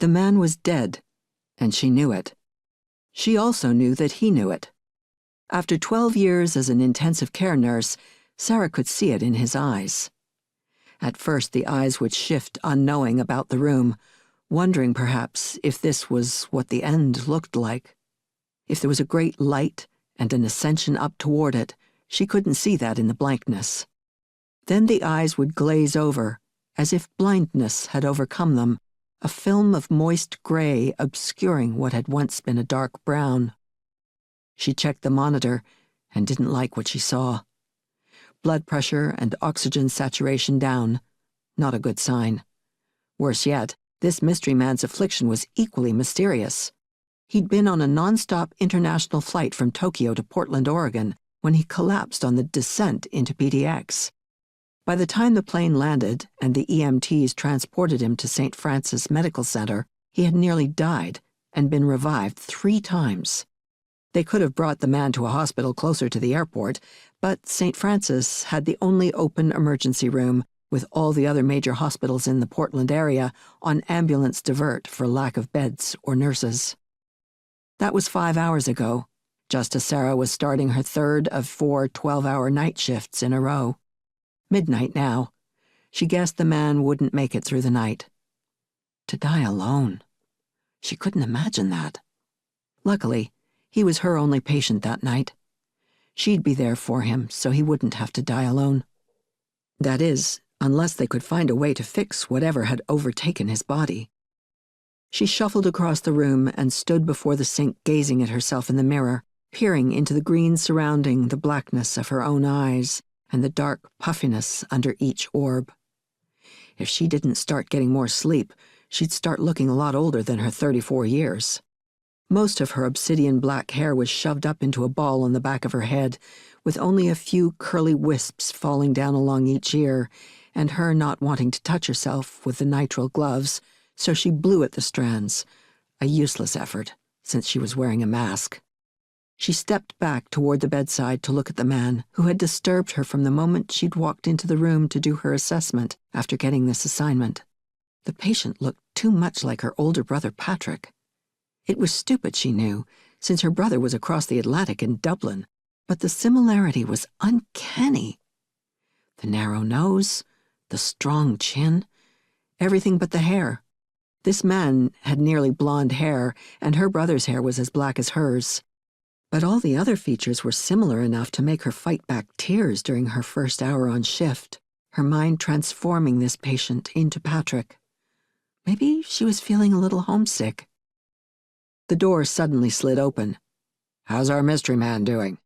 The man was dead, and she knew it. She also knew that he knew it. After 12 years as an intensive care nurse, Sara could see it in his eyes. At first, the eyes would shift unknowing about the room, wondering perhaps if this was what the end looked like. If there was a great light and an ascension up toward it, she couldn't see that in the blankness. Then the eyes would glaze over, as if blindness had overcome them, a film of moist gray obscuring what had once been a dark brown. She checked the monitor and didn't like what she saw. Blood pressure and oxygen saturation down. Not a good sign. Worse yet, this mystery man's affliction was equally mysterious. He'd been on a non-stop international flight from Tokyo to Portland, Oregon, when he collapsed on the descent into PDX. By the time the plane landed and the EMTs transported him to St. Francis Medical Center, he had nearly died and been revived 3 times. They could have brought the man to a hospital closer to the airport, but St. Francis had the only open emergency room, with all the other major hospitals in the Portland area on ambulance divert for lack of beds or nurses. That was 5 hours ago, just as Sara was starting her third of 4 12-hour night shifts in a row. Midnight now. She guessed the man wouldn't make it through the night. To die alone. She couldn't imagine that. Luckily, he was her only patient that night. She'd be there for him so he wouldn't have to die alone. That is, unless they could find a way to fix whatever had overtaken his body. She shuffled across the room and stood before the sink gazing at herself in the mirror, peering into the green surrounding the blackness of her own eyes and the dark puffiness under each orb. If she didn't start getting more sleep, she'd start looking a lot older than her 34 years. Most of her obsidian black hair was shoved up into a ball on the back of her head, with only a few curly wisps falling down along each ear, and her not wanting to touch herself with the nitrile gloves, so she blew at the strands, a useless effort, since she was wearing a mask. She stepped back toward the bedside to look at the man who had disturbed her from the moment she'd walked into the room to do her assessment after getting this assignment. The patient looked too much like her older brother Patrick. It was stupid, she knew, since her brother was across the Atlantic in Dublin, but the similarity was uncanny. The narrow nose, the strong chin, everything but the hair. This man had nearly blonde hair, and her brother's hair was as black as hers. But all the other features were similar enough to make her fight back tears during her first hour on shift, her mind transforming this patient into Patrick. Maybe she was feeling a little homesick. The door suddenly slid open. "How's our mystery man doing?"